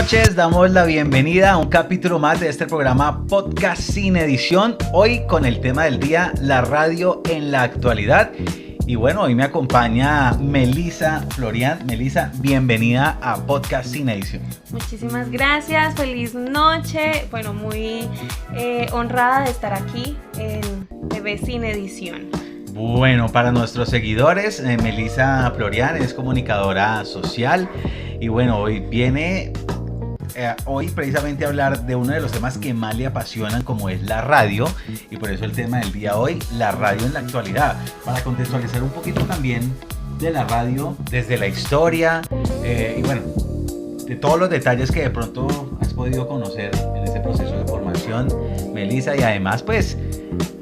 noches, damos la bienvenida a un capítulo más de este programa Podcast Sin Edición. Hoy con el tema del día, la radio en la actualidad. Y bueno, hoy me acompaña Melissa Florian. Melissa, bienvenida a Podcast Sin Edición. Muchísimas gracias, feliz noche. Bueno, muy honrada de estar aquí en TV Sin Edición. Bueno, para nuestros seguidores, Melissa Florian es comunicadora social y bueno, hoy viene precisamente a hablar de uno de los temas que más le apasionan, como es la radio, y por eso el tema del día hoy, la radio en la actualidad, para contextualizar un poquito también de la radio desde la historia y bueno, de todos los detalles que de pronto has podido conocer en este proceso de formación, Melissa, y además pues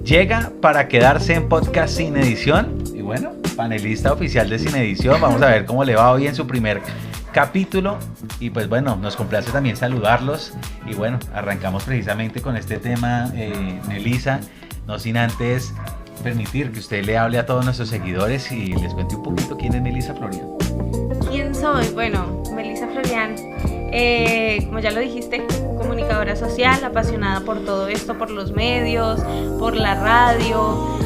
llega para quedarse en Podcast Sin Edición y bueno, panelista oficial de Sin Edición. Vamos a ver cómo le va hoy en su primer capítulo y pues bueno, nos complace también saludarlos y bueno, arrancamos precisamente con este tema, Melissa, no sin antes permitir que usted le hable a todos nuestros seguidores y les cuente un poquito quién es Melissa Florian. ¿Quién soy? Bueno, Melissa Florian, como ya lo dijiste, comunicadora social, apasionada por todo esto, por los medios, por la radio.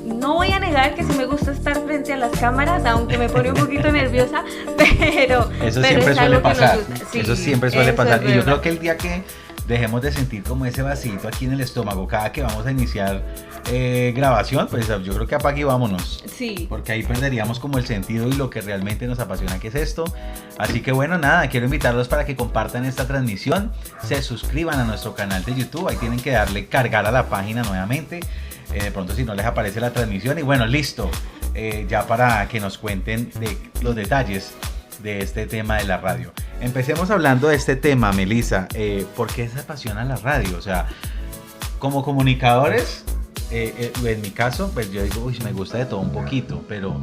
No voy a negar que sí me gusta estar frente a las cámaras, aunque me pone un poquito nerviosa, pero siempre suele pasar. Sí, eso siempre suele pasar. Y yo verdad. creo que el día que dejemos de sentir como ese vasito aquí en el estómago cada que vamos a iniciar grabación, pues yo creo que apague y vámonos. Sí. Porque ahí perderíamos como el sentido y lo que realmente nos apasiona, que es esto. Así que bueno, nada, quiero invitarlos para que compartan esta transmisión, se suscriban a nuestro canal de YouTube, ahí tienen que darle cargar a la página nuevamente. De pronto si no les aparece la transmisión y bueno, listo, ya para que nos cuenten de los detalles de este tema de la radio. Empecemos hablando de este tema, Melissa. ¿Por qué se apasiona la radio? O sea, como comunicadores, en mi caso, pues yo digo, me gusta de todo un poquito, pero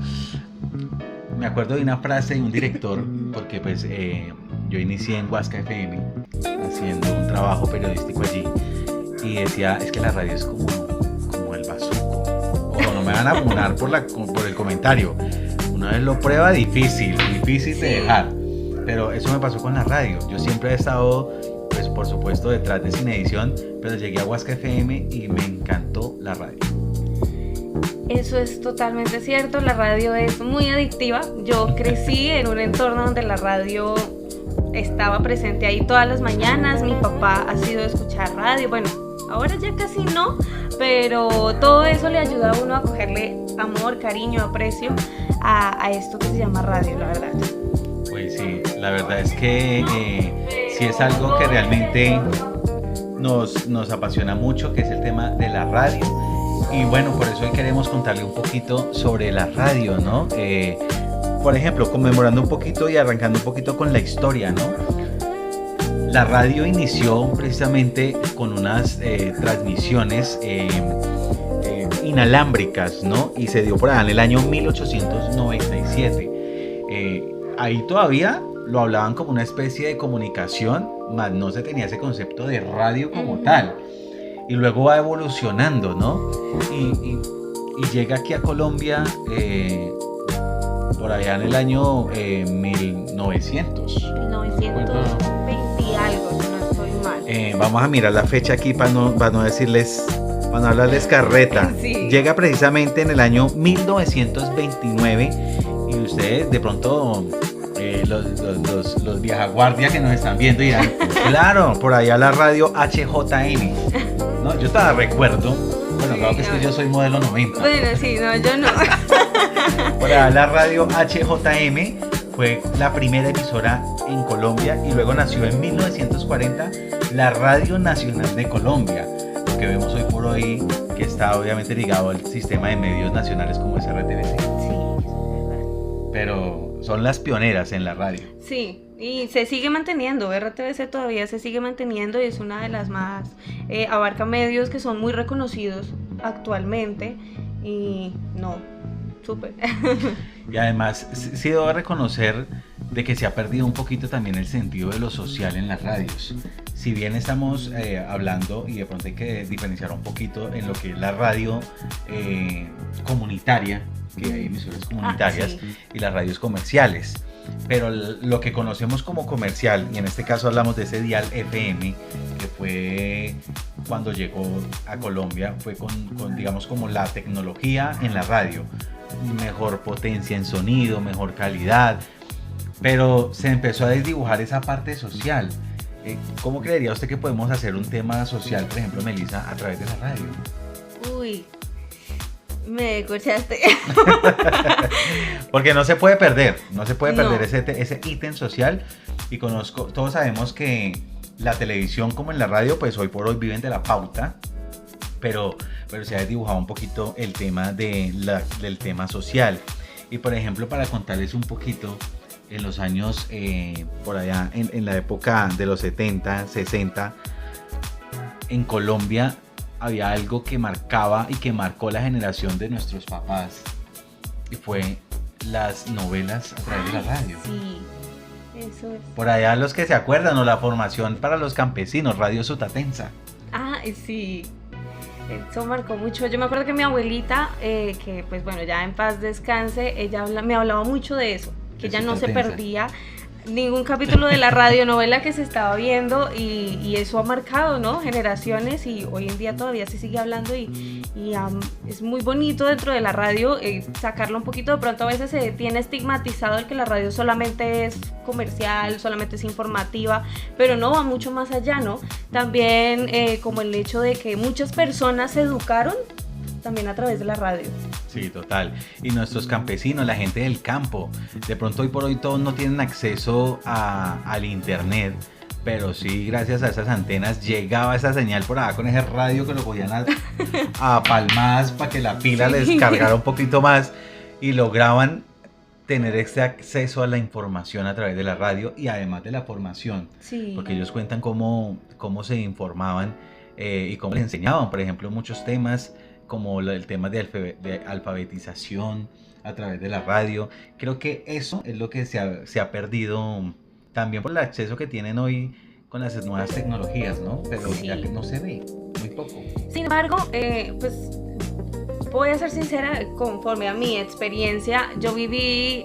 me acuerdo de una frase de un director, porque pues yo inicié en Huasca FM haciendo un trabajo periodístico allí y decía, es que la radio es como el bazuco. Ojo, no me van a funar por el comentario. Una vez lo prueba, difícil de dejar. Pero eso me pasó con la radio. Yo siempre he estado, pues por supuesto, detrás de Sin Edición, pero llegué a Huasca FM y me encantó la radio. Eso es totalmente cierto, la radio es muy adictiva. Yo crecí en un entorno donde la radio estaba presente ahí todas las mañanas. Mi papá ha sido escuchar radio, bueno, ahora ya casi no, pero todo eso le ayuda a uno a cogerle amor, cariño, aprecio a esto que se llama radio, la verdad. Pues sí, la verdad es que sí es algo que realmente nos apasiona mucho, que es el tema de la radio. Y bueno, por eso hoy queremos contarle un poquito sobre la radio, ¿no? Por ejemplo, conmemorando un poquito y arrancando un poquito con la historia, ¿no? La radio inició precisamente con unas transmisiones inalámbricas, ¿no? Y se dio por allá en el año 1897. Ahí todavía lo hablaban como una especie de comunicación, más no se tenía ese concepto de radio como tal. Y luego va evolucionando, ¿no? Y llega aquí a Colombia por allá en el año 1900. 1920 y algo, si no estoy mal. Vamos a mirar la fecha aquí para no decirles, para no hablarles carreta. Sí. Llega precisamente en el año 1929 y ustedes de pronto los viejaguardia que nos están viendo dirán, claro, por allá la radio HJN. No, yo todavía recuerdo, bueno, claro que es que yo soy modelo 90. Bueno, sí, no, yo no. Por allá la radio HJM fue la primera emisora en Colombia y luego nació en 1940 la Radio Nacional de Colombia, lo que vemos hoy por hoy, que está obviamente ligado al sistema de medios nacionales como es RTBC. Sí, es verdad. Pero son las pioneras en la radio. Sí, y se sigue manteniendo, RTBC todavía se sigue manteniendo y es una de las más, abarca medios que son muy reconocidos actualmente y no, súper. Y además sí debo reconocer de que se ha perdido un poquito también el sentido de lo social en las radios. Si bien estamos hablando, y de pronto hay que diferenciar un poquito en lo que es la radio comunitaria, que hay emisoras comunitarias, sí, y las radios comerciales. pero lo que conocemos como comercial, y en este caso hablamos de ese dial FM, que fue cuando llegó a Colombia, fue con digamos como la tecnología en la radio, mejor potencia en sonido, mejor calidad, pero se empezó a desdibujar esa parte social. ¿Cómo creería usted que podemos hacer un tema social, por ejemplo, Melissa, a través de la radio? Uy, me escuchaste. Porque no se puede perder No. ese ítem social. Y todos sabemos que la televisión como en la radio, pues hoy por hoy viven de la pauta, pero se ha desdibujado un poquito el tema del tema social. Y por ejemplo, para contarles un poquito, en los años, por allá, en la época de los 70, 60, en Colombia había algo que marcaba y que marcó la generación de nuestros papás, y fue las novelas a través de la radio. Sí, eso es. Por allá los que se acuerdan, o la formación para los campesinos, Radio Sutatensa. Ah, sí. Eso marcó mucho. Yo me acuerdo que mi abuelita, que pues bueno, ya en paz descanse, ella me hablaba mucho de eso, que ella no se perdía ningún capítulo de la radionovela que se estaba viendo, y eso ha marcado, ¿no?, generaciones, y hoy en día todavía se sigue hablando, y es muy bonito dentro de la radio sacarlo un poquito. De pronto a veces se tiene estigmatizado el que la radio solamente es comercial, solamente es informativa, pero no, va mucho más allá, ¿no? También como el hecho de que muchas personas se educaron también a través de la radio. Sí, total. Y nuestros campesinos, la gente del campo, de pronto hoy por hoy todos no tienen acceso al internet, pero sí, gracias a esas antenas llegaba esa señal por acá con ese radio que lo podían a palmadas para que la pila les cargara un poquito más, y lograban tener este acceso a la información a través de la radio, y además de la formación, Sí. porque ellos cuentan cómo se informaban y cómo les enseñaban, por ejemplo, muchos temas como el tema de alfabetización a través de la radio. Creo que eso es lo que se ha perdido también por el acceso que tienen hoy con las nuevas tecnologías, ¿no? Pero Sí. ya que no se ve, muy poco. Sin embargo, pues voy a ser sincera, conforme a mi experiencia, yo viví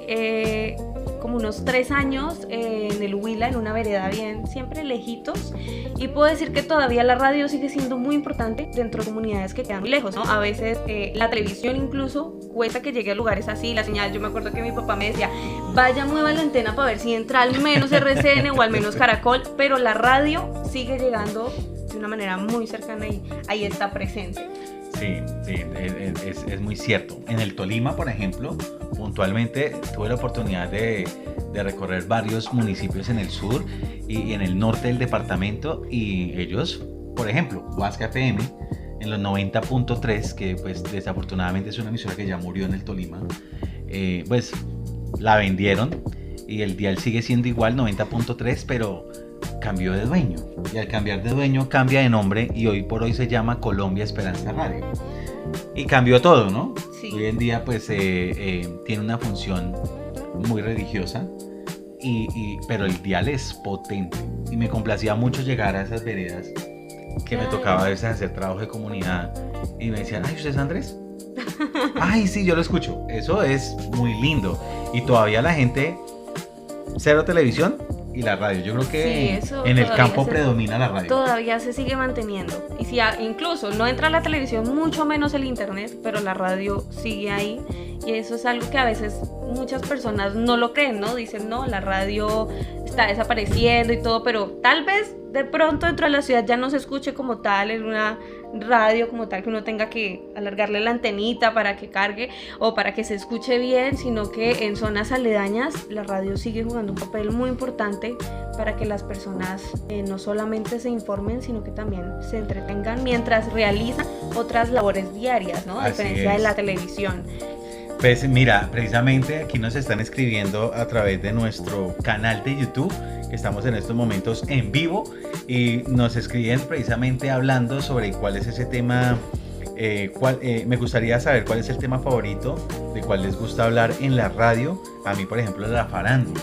como unos 3 años en el Huila, en una vereda bien, siempre lejitos, y puedo decir que todavía la radio sigue siendo muy importante dentro de comunidades que quedan muy lejos, ¿no? A veces la televisión incluso cuesta que llegue a lugares así, la señal. Yo me acuerdo que mi papá me decía, vaya, mueva la antena para ver si entra al menos RCN o al menos Caracol, pero la radio sigue llegando de una manera muy cercana y ahí está presente. Sí, es muy cierto. En el Tolima, por ejemplo, puntualmente tuve la oportunidad de recorrer varios municipios en el sur y en el norte del departamento, y ellos, por ejemplo, Huasca FM en los 90.3, que pues desafortunadamente es una emisora que ya murió en el Tolima, pues la vendieron, y el dial sigue siendo igual, 90.3, pero cambió de dueño, y al cambiar de dueño cambia de nombre, y hoy por hoy se llama Colombia Esperanza Radio, y cambió todo, ¿no? Sí. Hoy en día pues tiene una función muy religiosa, pero el dial es potente, y me complacía mucho llegar a esas veredas que me tocaba a veces hacer trabajo de comunidad, y me decían, ay, ¿usted es Andrés? Ay, sí, yo lo escucho. Eso es muy lindo, y todavía la gente, cero televisión y la radio. Yo creo que Sí, eso en el todavía campo predomina la radio. Todavía se sigue manteniendo. Y si incluso no entra la televisión, mucho menos el internet, pero la radio sigue ahí. Y eso es algo que a veces muchas personas no lo creen, ¿no? Dicen, no, la radio está desapareciendo y todo, pero tal vez de pronto dentro de la ciudad ya no se escuche como tal en una radio como tal, que uno tenga que alargarle la antenita para que cargue o para que se escuche bien, sino que en zonas aledañas la radio sigue jugando un papel muy importante para que las personas no solamente se informen, sino que también se entretengan mientras realizan otras labores diarias, ¿no? A Así diferencia de es. la televisión. Pues mira, precisamente aquí nos están escribiendo a través de nuestro canal de YouTube, que estamos en estos momentos en vivo, y nos escriben precisamente hablando sobre cuál es ese tema, me gustaría saber cuál es el tema favorito, de cuál les gusta hablar en la radio. A mí, por ejemplo, la farándula.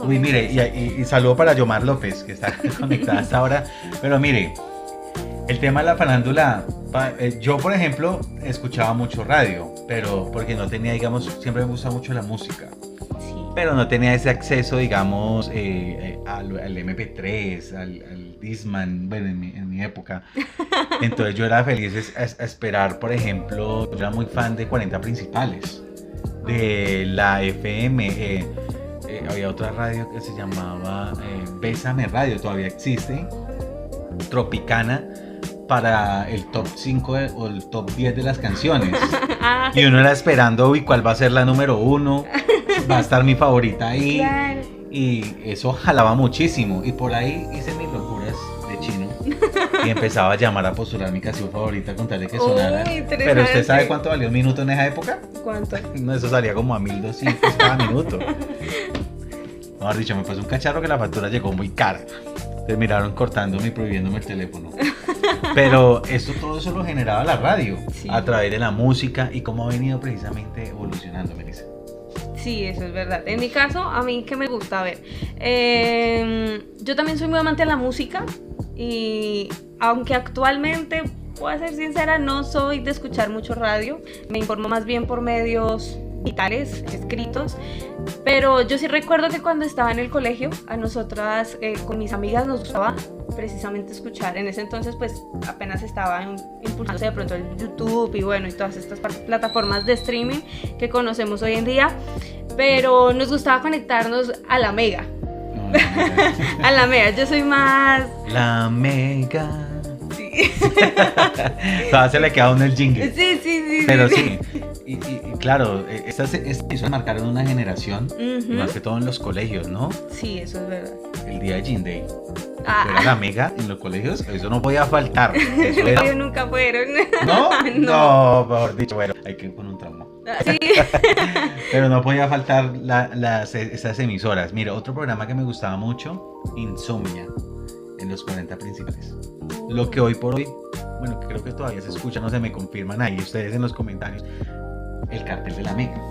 Uy, mire, y saludo para Yomar López, que está conectada hasta ahora, pero mire, el tema de la farándula, yo por ejemplo escuchaba mucho radio, pero porque no tenía, digamos, siempre me gusta mucho la música. Sí. pero no tenía ese acceso, digamos, al MP3, al Discman, bueno, en mi época. Entonces yo era feliz a esperar, por ejemplo, yo era muy fan de 40 Principales, de la FM, había otra radio que se llamaba Bésame Radio, todavía existe, Tropicana, para el top 5 o el top 10 de las canciones. Y uno era esperando, uy, ¿cuál va a ser la número 1? Va a estar mi favorita ahí. Claro. Y eso jalaba muchísimo. Y por ahí hice mis locuras de chino. Y empezaba a llamar a postular mi canción favorita con tal de que sonara. Pero ¿usted sabe cuánto valía un minuto en esa época? ¿Cuánto? No, eso salía como a 1.200 cada minuto. Mejor dicho, me pasó un cacharro que la factura llegó muy cara. Terminaron cortándome y prohibiéndome el teléfono. Pero todo eso lo generaba la radio, sí, a través de la música y cómo ha venido precisamente evolucionando, Melissa. Sí, eso es verdad. En mi caso, a mí que me gusta, a ver, yo también soy muy amante de la música y aunque actualmente, puedo ser sincera, no soy de escuchar mucho radio, me informo más bien por medios digitales, escritos, pero yo sí recuerdo que cuando estaba en el colegio, a nosotras con mis amigas nos gustaba precisamente escuchar. En ese entonces pues apenas estaba impulsándose de pronto el YouTube y bueno, y todas estas plataformas de streaming que conocemos hoy en día, pero nos gustaba conectarnos a la Mega. A la Mega, yo soy más... La Mega. Sí. Todavía se le queda a uno el jingle. Sí. Pero sí. Y claro, estas emisoras marcaron una generación, más que todo en los colegios, ¿no? Sí, eso es verdad. El día de Jean Day. Era la Mega en los colegios, eso no podía faltar. Eso era... Ellos nunca fueron. No, mejor dicho, bueno, hay que ir con un trauma. Sí. Pero no podía faltar esas emisoras. Mira, otro programa que me gustaba mucho, Insomnia, en los 40 Principales. Lo que hoy por hoy, bueno, creo que todavía se escucha, no se me confirman ahí ustedes en los comentarios, el Cartel de la Mega.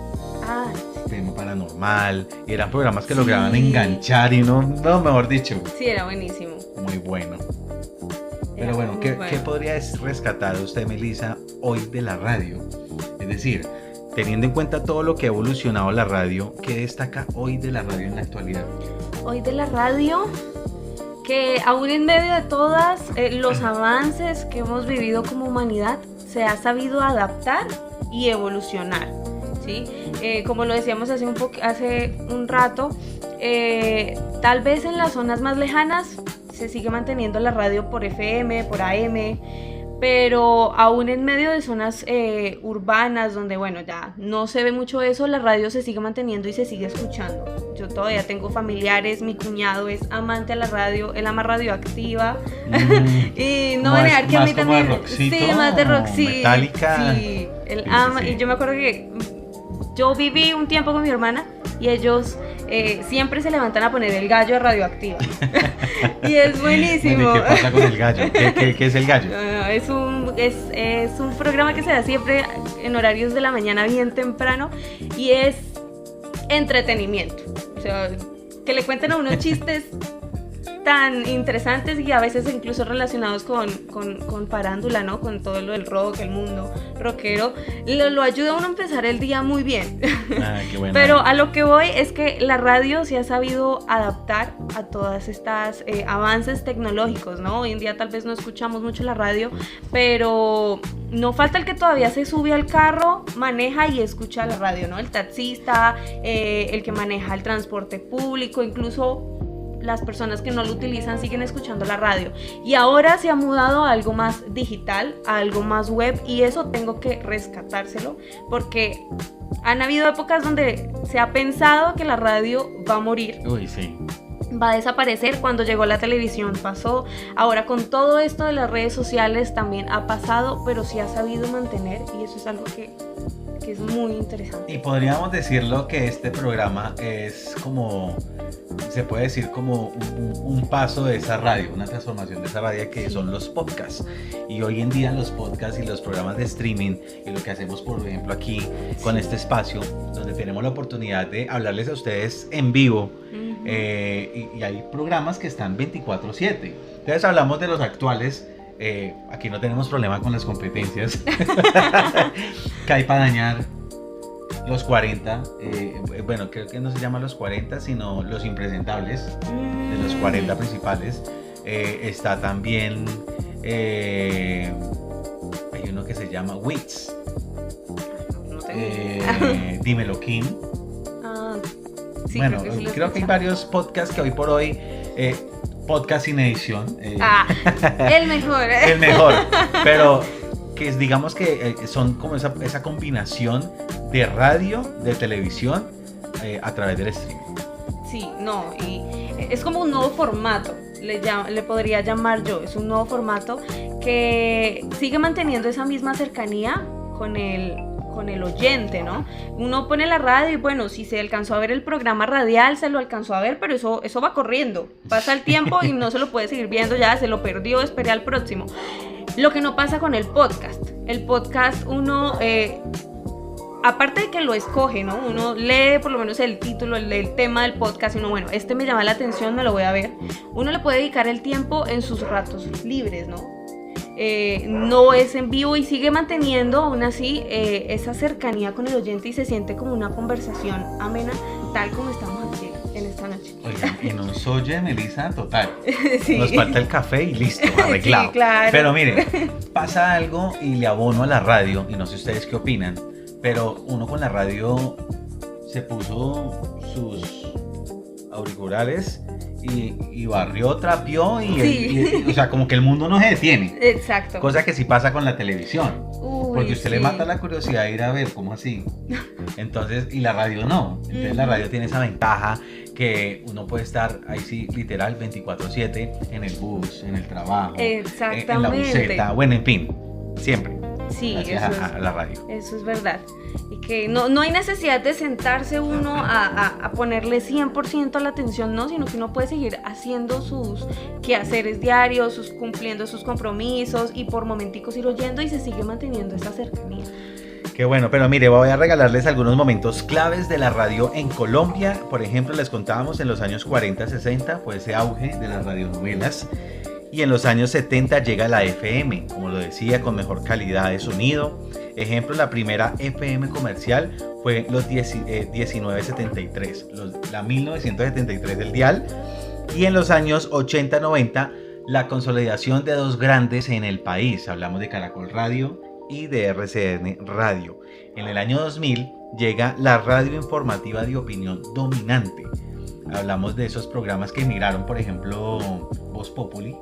Tema Paranormal, y eran programas que lograban enganchar y no, mejor dicho. Sí, era buenísimo. Muy bueno. Pero bueno, ¿qué podría rescatar usted, Melissa, hoy de la radio? Es decir, teniendo en cuenta todo lo que ha evolucionado la radio, ¿qué destaca hoy de la radio en la actualidad? Hoy de la radio, que aún en medio de todos los avances que hemos vivido como humanidad, se ha sabido adaptar y evolucionar, ¿sí? Como lo decíamos hace un rato, tal vez en las zonas más lejanas se sigue manteniendo la radio por FM, por AM, pero aún en medio de zonas urbanas donde, bueno, ya no se ve mucho eso, la radio se sigue manteniendo y se sigue escuchando. Yo todavía tengo familiares, mi cuñado es amante a la radio, él ama Radioactiva. Y no voy a negar que a mí también... Rockcito, sí, más de rock, sí. Metallica. Sí, él ama, sí. Y yo me acuerdo que yo viví un tiempo con mi hermana y ellos siempre se levantan a poner el gallo de Radioactiva. Y es buenísimo. ¿Qué pasa con el gallo? ¿Qué es el gallo? Es un programa que se da siempre en horarios de la mañana bien temprano y es entretenimiento. O sea, que le cuenten a unos chistes tan interesantes y a veces incluso relacionados con farándula, ¿no? Con todo lo del rock, el mundo rockero, lo ayuda a uno a empezar el día muy bien. Qué bueno. Pero a lo que voy es que la radio se ha sabido adaptar a todas estas avances tecnológicos, ¿no? Hoy en día tal vez no escuchamos mucho la radio, pero no falta el que todavía se sube al carro, maneja y escucha la radio, ¿no? El taxista, el que maneja el transporte público, incluso las personas que no lo utilizan siguen escuchando la radio. Y ahora se ha mudado a algo más digital, a algo más web, y eso tengo que rescatárselo porque han habido épocas donde se ha pensado que la radio va a morir. Uy, sí. Va a desaparecer. Cuando llegó la televisión pasó, ahora con todo esto de las redes sociales también ha pasado, pero sí ha sabido mantener, y eso es algo que es muy interesante. Y podríamos decirlo que este programa es como, se puede decir como un paso de esa radio, una transformación de esa radio que son los podcasts. Y hoy en día los podcasts y los programas de streaming y lo que hacemos por ejemplo aquí con este espacio donde tenemos la oportunidad de hablarles a ustedes en vivo. Y hay programas que están 24/7. Entonces hablamos de los actuales. Aquí no tenemos problema con las competencias. Que hay para dañar. Los 40, bueno, creo que no se llama Los 40, sino Los Impresentables, de los 40 principales. Está también, hay uno que se llama Wits, No tengo Dímelo Kim. Sí, Bueno, creo creo que hay varios podcasts que hoy por hoy, podcast sin edición. El mejor. El mejor, pero que digamos que son como esa combinación de radio, de televisión, a través del streaming. Sí, no, y es como un nuevo formato, le podría llamar yo, es un nuevo formato que sigue manteniendo esa misma cercanía con el oyente, ¿no? Uno pone la radio y bueno, si se alcanzó a ver el programa radial, se lo alcanzó a ver, pero eso va corriendo, pasa el tiempo y no se lo puede seguir viendo, ya se lo perdió, espere al próximo. Lo que no pasa con el podcast uno... aparte de que lo escoge, ¿no? Uno lee por lo menos el título, el tema del podcast y uno, bueno, este me llama la atención, me lo voy a ver. Uno le puede dedicar el tiempo en sus ratos libres, ¿no? No es en vivo y sigue manteniendo aún así esa cercanía con el oyente y se siente como una conversación amena, tal como estamos aquí en esta noche. Oigan, y nos oye Melissa total. Sí. Nos falta el café y listo, arreglado. Sí, claro. Pero miren, pasa algo y le abono a la radio, y no sé ustedes qué opinan, pero uno con la radio se puso sus auriculares y barrió, trapeó Sí. o sea, como que el mundo no se detiene. Exacto. Cosa que sí pasa con la televisión. Porque usted le sí. mata la curiosidad de ir a ver, ¿cómo así? Entonces, y la radio no. Entonces la radio tiene esa ventaja que uno puede estar ahí sí, literal, 24/7 en el bus, en el trabajo, Exactamente. en la buseta, bueno, en fin, siempre. Sí, Gracias eso a la radio. Eso es verdad. Y que no hay necesidad de sentarse uno a ponerle 100% la atención, no, sino que uno puede seguir haciendo sus quehaceres diarios, cumpliendo sus compromisos y por momenticos ir oyendo y se sigue manteniendo esa cercanía. Qué bueno, pero mire, voy a regalarles algunos momentos claves de la radio en Colombia. Por ejemplo, les contábamos en los años 40, 60, fue ese auge de las radionovelas. Y en los años 70 llega la FM, como lo decía, con mejor calidad de sonido. Ejemplo, la primera FM comercial fue los 1973, la 1973 del dial. Y en los años 80-90, la consolidación de dos grandes en el país. Hablamos de Caracol Radio y de RCN Radio. En el año 2000 llega la radio informativa de opinión dominante. Hablamos de esos programas que emigraron, por ejemplo, Voz Populi,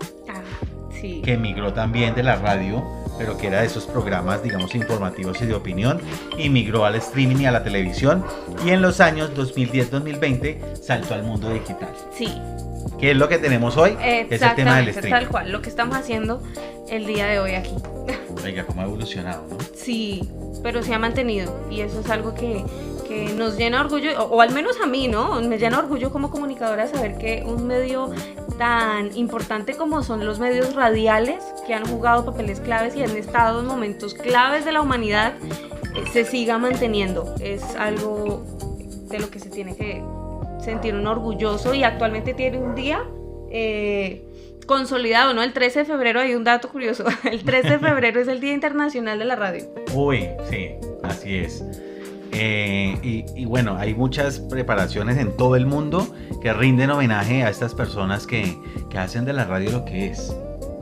Sí. que emigró también de la radio, pero que era de esos programas, digamos, informativos y de opinión, y migró al streaming y a la televisión, y en los años 2010-2020 saltó al mundo digital. Sí. ¿Qué es lo que tenemos hoy? Es el tema del streaming. Tal cual, lo que estamos haciendo el día de hoy aquí. Oiga, cómo ha evolucionado, ¿no? Sí, pero se ha mantenido, y eso es algo que nos llena de orgullo, o al menos a mí, ¿no? Me llena de orgullo como comunicadora saber que un medio tan importante como son los medios radiales, que han jugado papeles claves y han estado en momentos claves de la humanidad, se siga manteniendo. Es algo de lo que se tiene que sentir uno orgulloso, y actualmente tiene un día consolidado, ¿no? El 13 de febrero, hay un dato curioso, el 13 de febrero es el Día Internacional de la Radio. Uy, sí, así es. Y bueno, hay muchas preparaciones en todo el mundo que rinden homenaje a estas personas que hacen de la radio lo que es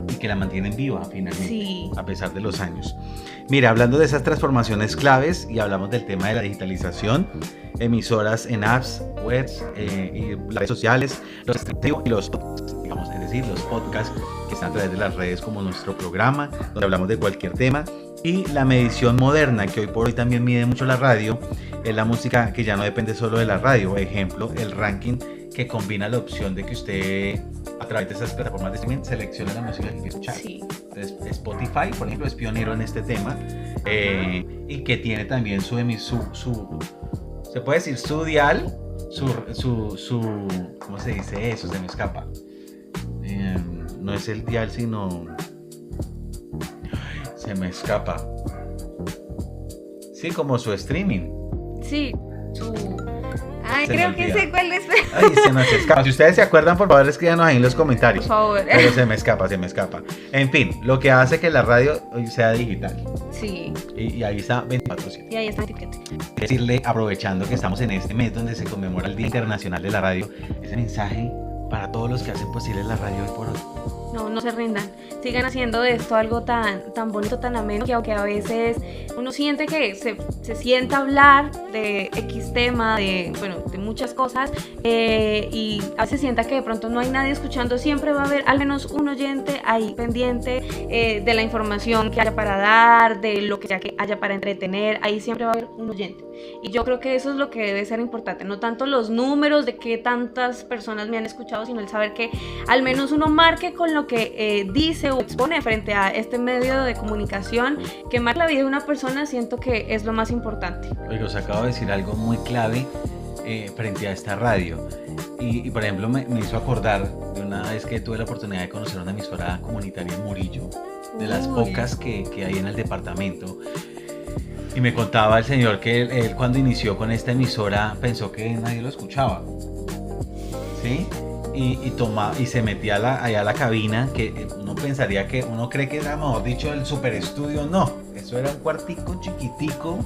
y que la mantienen viva finalmente, Sí. a pesar de los años. Mira, hablando de esas transformaciones claves y hablamos del tema de la digitalización, emisoras en apps, webs y las redes sociales, los streaming y los podcasts, digamos, es decir, los podcasts que están a través de las redes como nuestro programa, donde hablamos de cualquier tema. Y la medición moderna, que hoy por hoy también mide mucho la radio, es la música que ya no depende solo de la radio. Por ejemplo, el ranking que combina la opción de que usted, a través de esas plataformas de streaming, seleccione la música que quiere escuchar. Sí. Entonces, Spotify, por ejemplo, es pionero en este tema, y que tiene también se puede decir su dial, ¿cómo se dice eso? Se me escapa. No es el dial, sino... Se me escapa. Sí, como su streaming. Sí, Ay, creo que sé cuál es. Ay, se nos escapa. Si ustedes se acuerdan, por favor, escríbanos ahí en los comentarios. Por favor. Pero se me escapa. En fin, lo que hace que la radio hoy sea digital. Sí. Y ahí está 24/7. Y ahí está el etiquete. Decirle, aprovechando que estamos en este mes donde se conmemora el Día Internacional de la Radio, ese mensaje para todos los que hacen posible la radio hoy por hoy. No se rindan, sigan haciendo de esto algo tan bonito, tan ameno, que aunque a veces uno siente que se sienta a hablar de X tema, de muchas cosas, y a veces sienta que de pronto no hay nadie escuchando, siempre va a haber al menos un oyente ahí pendiente de la información que haya para dar, de lo que sea que haya para entretener, ahí siempre va a haber un oyente. Y yo creo que eso es lo que debe ser importante, no tanto los números de que tantas personas me han escuchado, sino el saber que al menos uno marque con lo que dice o expone frente a este medio de comunicación, que marca la vida de una persona, siento que es lo más importante. Oiga, os acabo de decir algo muy clave frente a esta radio. Y por ejemplo, me hizo acordar de una vez que tuve la oportunidad de conocer una emisora comunitaria en Murillo, de las pocas que hay en el departamento. Y me contaba el señor que él cuando inició con esta emisora pensó que nadie lo escuchaba, ¿sí? Y se metía allá a la cabina, que uno pensaría que, uno cree que era, mejor dicho, el super estudio. No, eso era un cuartico chiquitico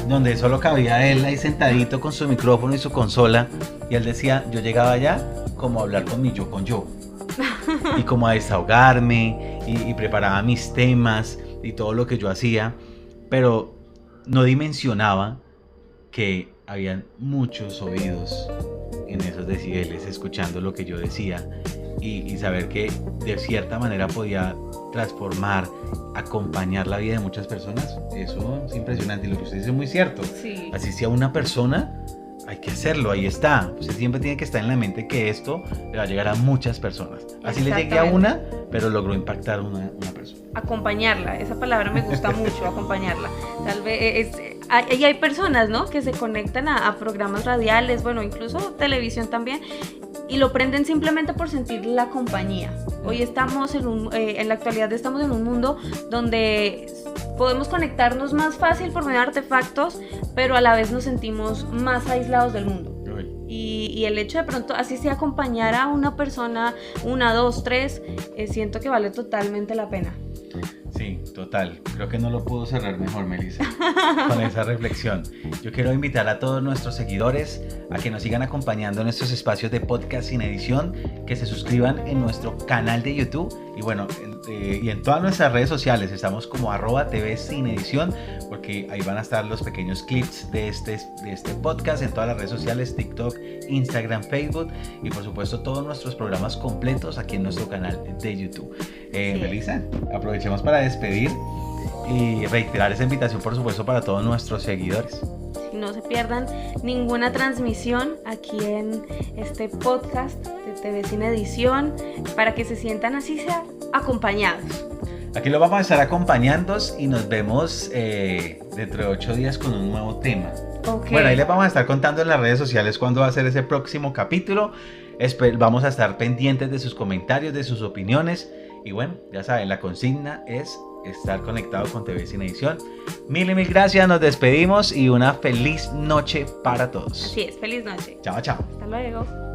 donde solo cabía él ahí sentadito con su micrófono y su consola, y él decía, yo llegaba allá como a hablar con mi yo con yo y como a desahogarme y preparaba mis temas y todo lo que yo hacía, pero no dimensionaba que habían muchos oídos en esos decibeles escuchando lo que yo decía, y saber que de cierta manera podía transformar, acompañar la vida de muchas personas. Eso es impresionante, y lo que usted dice es muy cierto. Sí. Así sea una persona, hay que hacerlo, ahí está. Usted siempre tiene que estar en la mente que esto le va a llegar a muchas personas. Así le llegue a una, pero logró impactar a una persona. Acompañarla, esa palabra me gusta mucho, acompañarla. Tal vez hay personas, ¿no?, que se conectan a programas radiales, incluso televisión también, y lo prenden simplemente por sentir la compañía. Hoy estamos en la actualidad estamos en un mundo donde podemos conectarnos más fácil por medio de artefactos, pero a la vez nos sentimos más aislados del mundo. Y el hecho de pronto, así sea, acompañar a una persona, 1, 2, 3, siento que vale totalmente la pena. Sí, total. Creo que no lo puedo cerrar mejor, Melissa, con esa reflexión. Yo quiero invitar a todos nuestros seguidores a que nos sigan acompañando en estos espacios de podcast sin edición, que se suscriban en nuestro canal de YouTube y en todas nuestras redes sociales. Estamos como @TV sin edición, porque ahí van a estar los pequeños clips de este podcast en todas las redes sociales, TikTok, Instagram, Facebook, y por supuesto todos nuestros programas completos aquí en nuestro canal de YouTube. Sí. Melissa, aprovechemos para despedir y reiterar esa invitación, por supuesto, para todos nuestros seguidores. No se pierdan ninguna transmisión aquí en este podcast de TV Sin Edición, para que se sientan, así sea, acompañados. Aquí lo vamos a estar acompañando y nos vemos dentro de 8 días con un nuevo tema. Okay. Bueno, ahí les vamos a estar contando en las redes sociales cuándo va a ser ese próximo capítulo. Vamos a estar pendientes de sus comentarios, de sus opiniones. Y bueno, ya saben, la consigna es estar conectado con TV Sin Edición. Mil gracias, nos despedimos y una feliz noche para todos. Así es, feliz noche. Chao, chao. Hasta luego.